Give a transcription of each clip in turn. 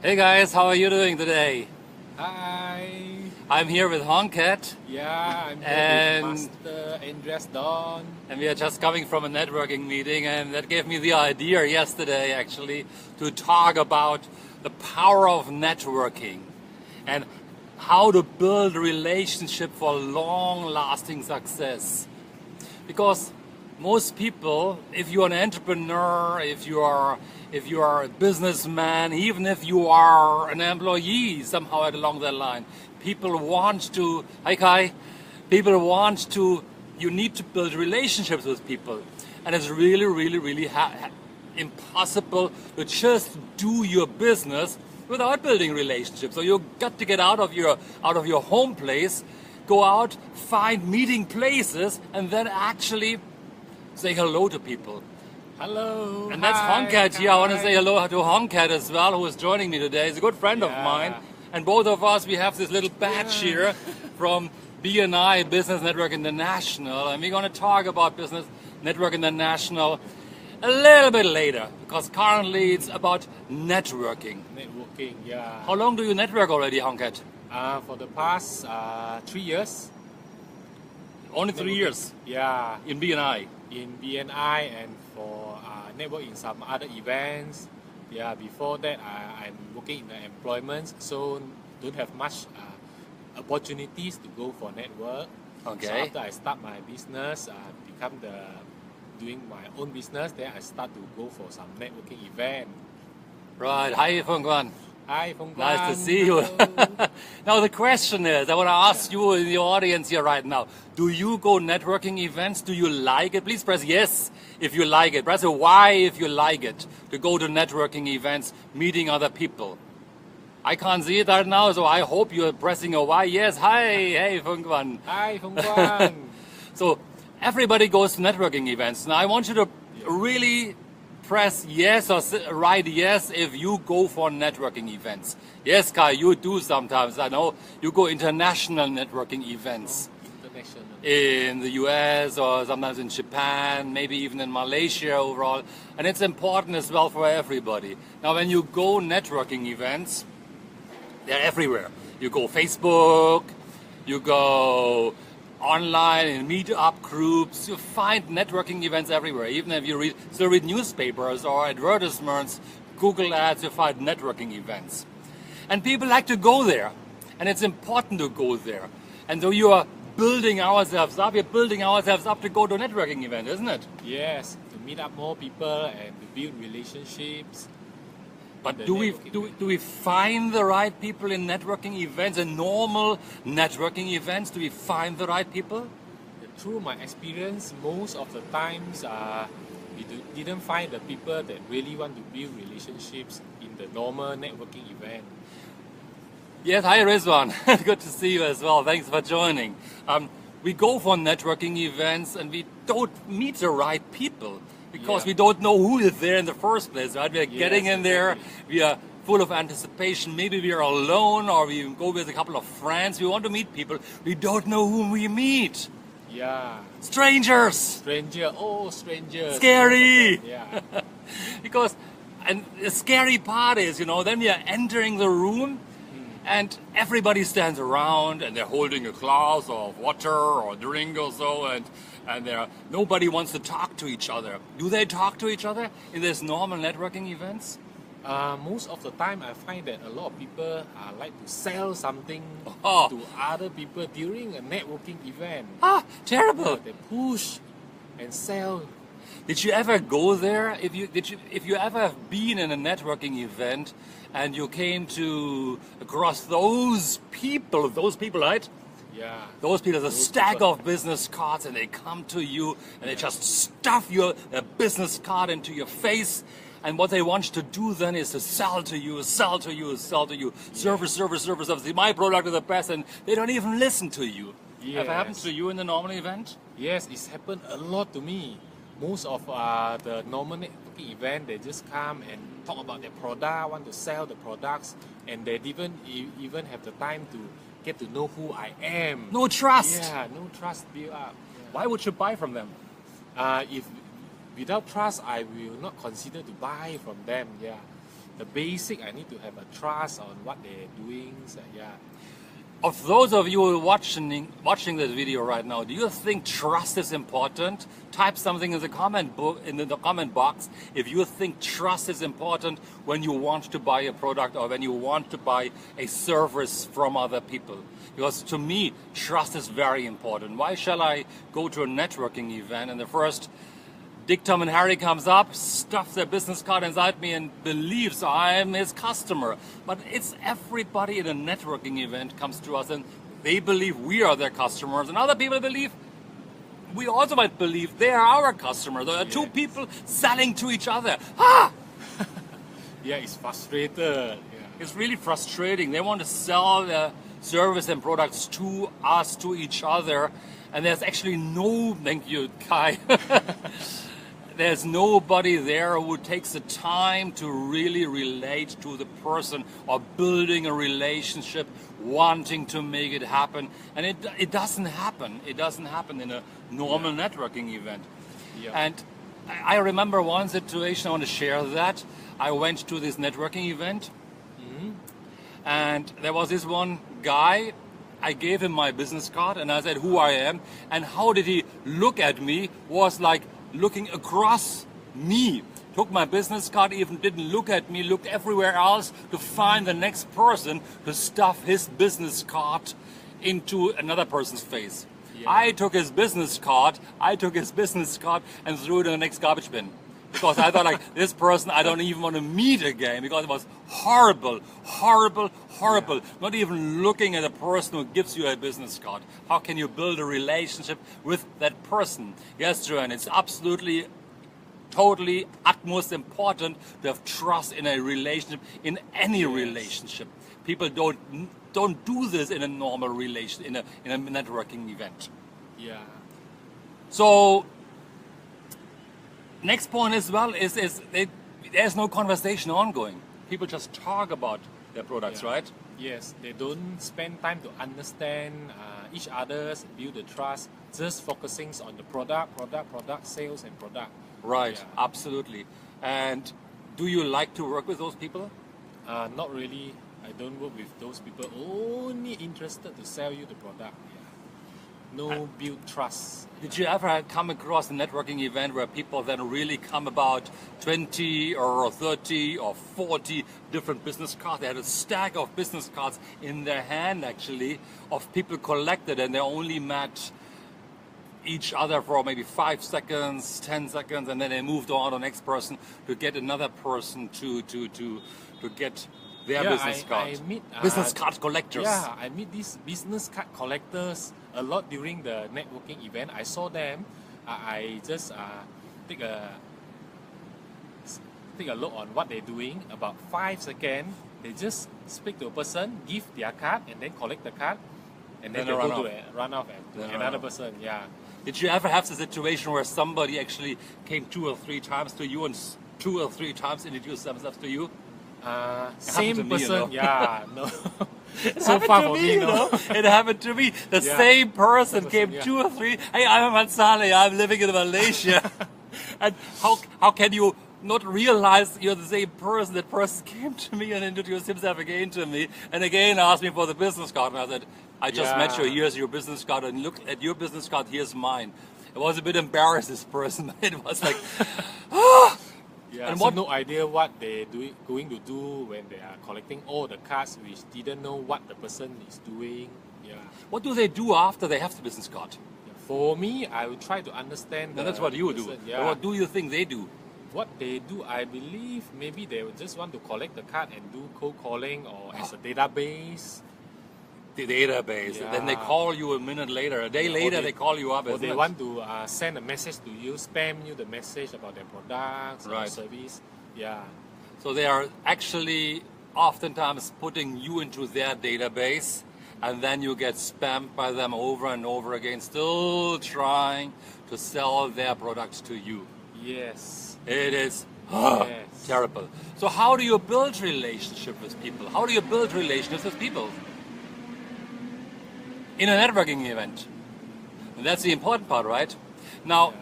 Hey guys, how are you doing today? Hi. I'm here with Honkat Yeah, I'm here and with Master Andreas Dorn. we are just coming from a networking meeting, and that gave me the idea yesterday actually to talk about the power of networking and how to build a relationship for long-lasting success. Because most people, if you're an entrepreneur, if you are a businessman, even if you are an employee somehow along that line, people want to, hi Kai, people want to, you need to build relationships with people. And it's really impossible to just do your business without building relationships. So you got to get out of your home place, go out, find meeting places, and then actually say hello to people. Hello. And that's Hi, Honkat here. I want to hi. say hello to Honkat as well, who is joining me today. He's a good friend of Yeah. mine. And both of us, we have this little badge here from BNI, Business Network International. And we're going to talk about Business Network International a little bit later, because currently it's about networking. Networking, yeah. How long do you network already, Honkat? For the past 3 years. Only 3 Networking. years Yeah, in BNI. in BNI and for network in some other events. Yeah, before that I'm working in the employment, so don't have much opportunities to go for network. Okay. So after I start my business, doing my own business, then I start to go for some networking event. Right. Hi, Feng Guan. Hi, Fong Nice to Guan. see you. Hello. Now the question is, I want to ask you in the audience here right now, do you go networking events? Do you like it? Please press yes if you like it. Press a Y if you like it, to go to networking events, meeting other people. I can't see it right now, so I hope you're pressing a Y. Yes, hi, hey, Feng Guan. Hi, Fong Guan. So everybody goes to networking events. Now I want you to really press yes or write yes if you go for networking events. Yes, Kai, you do sometimes. I know you go international networking events International. in the US or sometimes in Japan, maybe even in Malaysia overall. And it's important as well for everybody. Now when you go networking events, they're everywhere. You go Facebook, you go online in meet-up groups, you find networking events everywhere. Even if you still read newspapers or advertisements, Google ads, you find networking events. And people like to go there. And it's important to go there. And so you are building ourselves up, we're building ourselves up to go to a networking event, isn't it? Yes, to meet up more people and to build relationships. But The do networking we find the right people in networking events, in normal networking events? Do we find the right people? Through my experience, most of the times didn't find the people that really want to build relationships in the normal networking event. Yes, hi Rizwan. Good to see you as well. Thanks for joining. We go for networking events and we don't meet the right people because Yeah. we don't know who is there in the first place, right? We are getting in there, exactly. we are full of anticipation. Maybe we are alone or we go with a couple of friends. We want to meet people. We don't know whom we meet. Yeah. Strangers! Strangers. Scary. Yeah. Because, and the scary part is, then we are entering the room and everybody stands around and they're holding a glass of water or drink or so, and nobody wants to talk to each other. Do they talk to each other in these normal networking events? Most of the time, I find that a lot of people like to sell something Oh. to other people during a networking event. Ah, terrible. They push and sell. Did you ever go there? If you ever have been in a networking event and you came across those people, right? Yeah. Those people, the Those stack people. of business cards, and they come to you and they just stuff their business card into your face. And what they want to do then is to sell to you. Service. My product is the best, and they don't even listen to you. Yes. Ever happens to you in the normal event? Yes, it's happened a lot to me. Most of the normal networking event, they just come and talk about their product, want to sell the products, and they didn't even have the time to get to know who I am. No trust. Yeah, no trust built up. Why would you buy from them? If without trust, I will not consider to buy from them. Yeah, the basic. I need to have a trust on what they're doing. So, yeah. Of those of you who are watching this video right now, do you think trust is important? Type something in the comment box if you think trust is important when you want to buy a product or when you want to buy a service from other people. Because to me, trust is very important. Why shall I go to a networking event and the first Dick, Tom and Harry comes up, stuffs their business card inside me and believes I'm his customer. But it's everybody in a networking event comes to us and they believe we are their customers, and other people believe we also might believe they are our customers. There are two people selling to each other. Ah! Yeah, it's frustrated. Yeah. It's really frustrating. They want to sell their service and products to us, to each other, and there's actually no, thank you, Kai. There's nobody there who takes the time to really relate to the person or building a relationship, wanting to make it happen. And it doesn't happen. It doesn't happen in a normal networking event. Yeah. And I remember one situation, I want to share that. I went to this networking event and there was this one guy. I gave him my business card and I said who I am, and how did he look at me was like looking across me. Took my business card, even didn't look at me, looked everywhere else to find the next person to stuff his business card into another person's face. Yeah. I took his business card and threw it in the next garbage bin. Because I thought, like, this person I don't even want to meet again, because it was horrible, horrible, horrible. Yeah. Not even looking at a person who gives you a business card. How can you build a relationship with that person? Yes, Dorn, it's absolutely, totally, utmost important to have trust in a relationship, in any relationship. People don't do this in a normal relation, in a networking event. Yeah. So, next point as well is there's no conversation ongoing. People just talk about their products, right? Yes, they don't spend time to understand each other's, build the trust, just focusing on the product, sales and product. Right, absolutely. And do you like to work with those people? Not really. I don't work with those people. Only interested to sell you the product. No build trust. Did you ever come across a networking event where people then really come about 20 or 30 or 40 different business cards? They had a stack of business cards in their hand, actually, of people collected, and they only met each other for maybe 5 seconds, 10 seconds, and then they moved on to the next person to get another person to get their business card. I meet business card collectors. Yeah, I meet these business card collectors a lot during the networking event. I saw them. I just take a look on what they're doing. About 5 seconds, they just speak to a person, give their card, and then collect the card, and then they run off to another person. Yeah. Did you ever have the situation where somebody actually came 2 or 3 times to you and 2 or 3 times introduced themselves to you? Same person, yeah, no. So far for me, no. It happened to me. The same person came 2 or 3. Hey, I'm Mansale. I'm living in Malaysia. And how can you not realize you're the same person? That person came to me and introduced himself again to me, and again asked me for the business card. And I said, I just met you. Here's your business card, and look at your business card. Here's mine. I was a bit embarrassed, this person. It was like, ah. Yeah, and so no idea what they're going to do when they are collecting all the cards, which didn't know what the person is doing. Yeah. What do they do after they have the business card? Yeah. For me, I will try to understand. That's what you do. Yeah. What do you think they do? What they do, I believe maybe they will just want to collect the card and do cold calling or as a database. The database. Yeah. Then they call you a minute later. A day later, they call you up. Or they want to send a message to you, spam you the message about their products or service. Yeah. So they are actually oftentimes putting you into their database, and then you get spammed by them over and over again, still trying to sell their products to you. Yes. It is terrible. So how do you build relationship with people? How do you build relationships with people? In a networking event. And that's the important part, right? Now,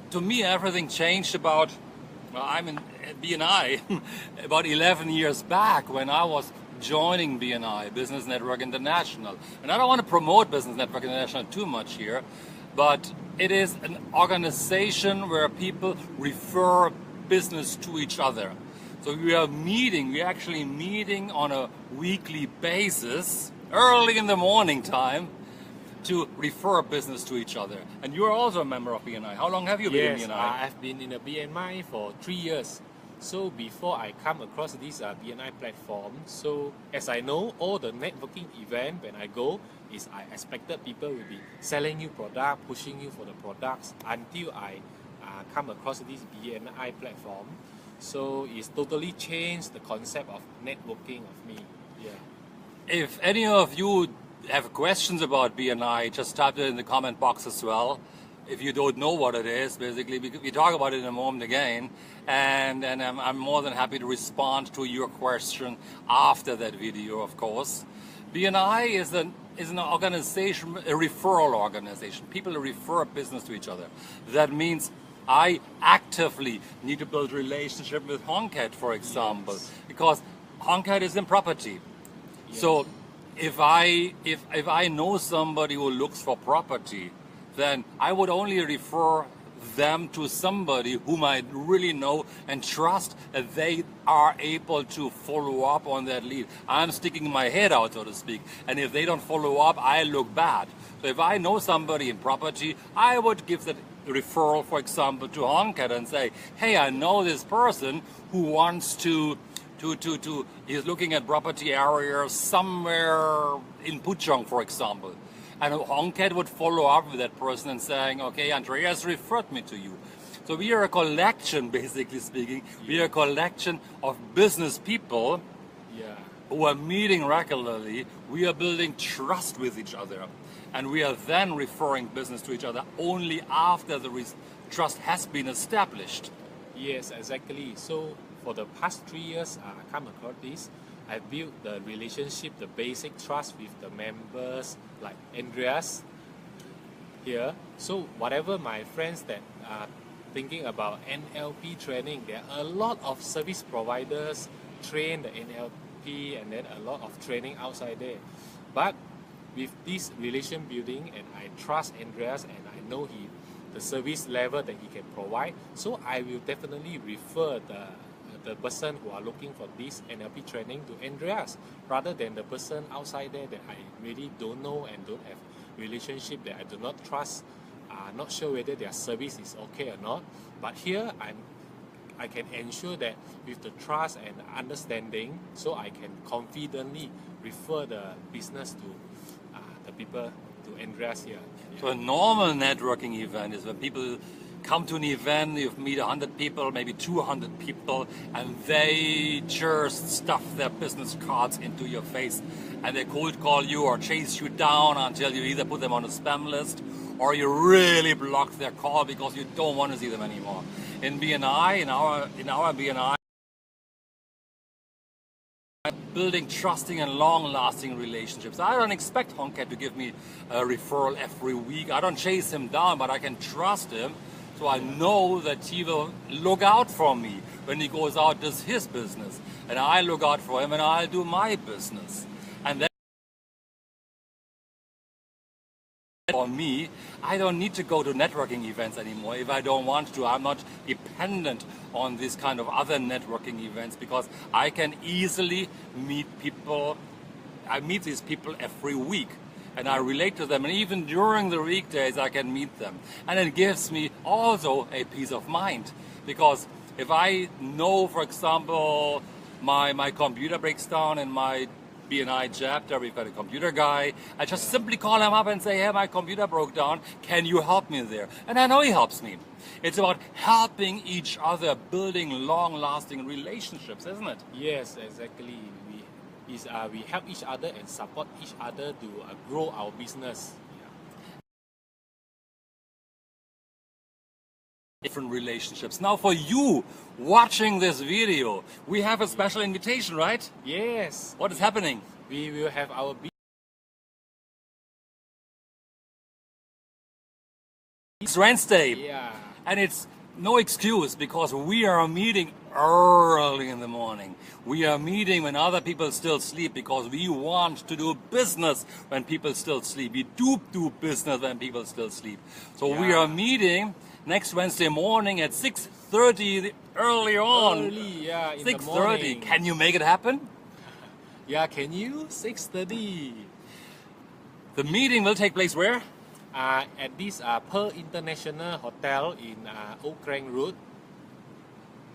to me, everything changed about, well, I'm BNI about 11 years back when I was joining BNI, Business Network International. And I don't want to promote Business Network International too much here, but it is an organization where people refer business to each other. So we're actually meeting on a weekly basis, early in the morning time, to refer business to each other. And you're also a member of BNI. How long have you been in BNI? I've been in a BNI for 3 years. So before I come across this BNI platform, so as I know, all the networking event when I go is I expected people will be selling you product, pushing you for the products until I come across this BNI platform. So it's totally changed the concept of networking of me. Yeah. If any of you have questions about BNI, just type it in the comment box as well. If you don't know what it is, basically, we talk about it in a moment again, and I'm more than happy to respond to your question after that video, of course. BNI is an organization, a referral organization. People refer business to each other. That means I actively need to build relationship with Honkat, for example, Yes. because Honkat is in property. Yes. So if I know somebody who looks for property, then I would only refer them to somebody whom I really know and trust that they are able to follow up on that lead. I'm sticking my head out, so to speak, and if they don't follow up, I look bad. So if I know somebody in property, I would give that referral, for example, to Honkat and say, hey, I know this person who wants to he's looking at property areas somewhere in Puchong, for example. And Honkat would follow up with that person and saying, okay, Andreas referred me to you. So we are a collection, basically speaking. We are a collection of business people who are meeting regularly. We are building trust with each other. And we are then referring business to each other only after the trust has been established. Yes, exactly. So for the past 3 years, I come across this. I built the relationship, the basic trust with the members like Andreas here. So whatever my friends that are thinking about NLP training, there are a lot of service providers train the NLP and then a lot of training outside there. But with this relation building, and I trust Andreas and I know the service level that he can provide, so I will definitely refer the person who are looking for this NLP training to Andreas rather than the person outside there that I really don't know and don't have relationship, that I do not trust, not sure whether their service is okay or not. But here I can ensure that with the trust and understanding, so I can confidently refer the business to the people, to Andreas here. Yeah. So a normal networking event is when people come to an event, you meet 100 people, maybe 200 people, and they just stuff their business cards into your face, and they cold call you or chase you down until you either put them on a spam list or you really block their call because you don't want to see them anymore. In BNI, in our BNI, building trusting and long-lasting relationships. I don't expect Honkat to give me a referral every week. I don't chase him down, but I can trust him. So I know that he will look out for me when he goes out, does his business. And I look out for him and I'll do my business. And then for me, I don't need to go to networking events anymore if I don't want to. I'm not dependent on this kind of other networking events because I can easily meet people. I meet these people every week. And I relate to them, and even during the weekdays I can meet them. And it gives me also a peace of mind, because if I know, for example, my computer breaks down in my BNI chapter, we've got a computer guy, I just simply call him up and say, hey, my computer broke down, can you help me there? And I know he helps me. It's about helping each other, building long-lasting relationships, isn't it? Yes, exactly. We help each other and support each other to grow our business. Different relationships. Now for you watching this video, we have a special invitation, right? Yes. What is happening? We will have our It's Wednesday. Yeah. And it's no excuse because we are meeting early in the morning. We are meeting when other people still sleep because we want to do business when people still sleep. We do business when people still sleep. So we are meeting next Wednesday morning at 6:30 early on. Early, yeah, in the 6:30. morning. Can you make it happen? Yeah, can you? 6:30. The meeting will take place where? At this Pearl International Hotel in Oak Rank Road.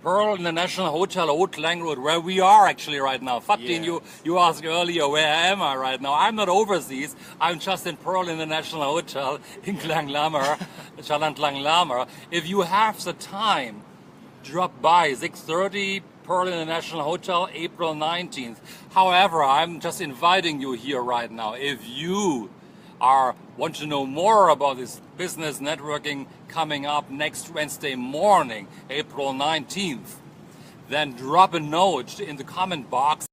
Pearl International Hotel, Old Klang Road, where we are actually right now. Fatin, you asked earlier, where am I right now? I'm not overseas. I'm just in Pearl International Hotel in Klang Lammer, Chalan Klang Lammer. If you have the time, drop by 6:30 Pearl International Hotel, April 19th. However, I'm just inviting you here right now. If you want to know more about this business networking coming up next Wednesday morning, April 19th, then drop a note in the comment box.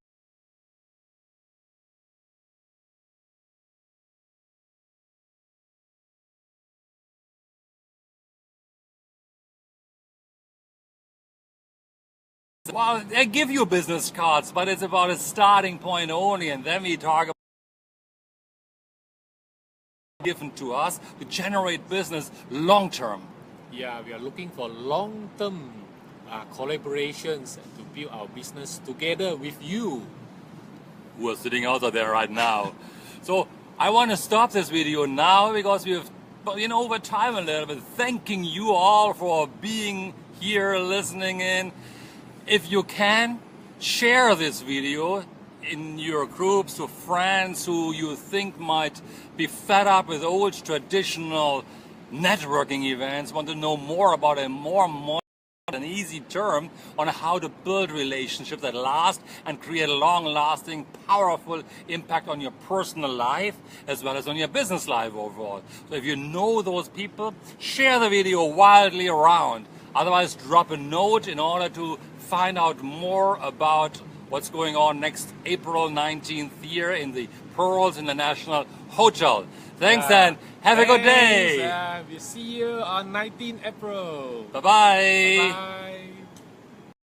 Well, I give you business cards, but it's about a starting point only, and then we talk about given to us to generate business long term. Yeah, we are looking for long-term collaborations to build our business together with you. Who are sitting out there right now. So I want to stop this video now because we've been over time a little bit. Thanking you all for being here, listening in. If you can, share this video in your groups to friends who you think might be fed up with old traditional networking events, want to know more about a more modern and easy term on how to build relationships that last and create a long-lasting, powerful impact on your personal life as well as on your business life overall. So if you know those people, share the video widely around. Otherwise, drop a note in order to find out more about what's going on next April 19th here in the Pearls International Hotel. Thanks and have a good day. We'll see you on 19 April. Bye-bye. Bye.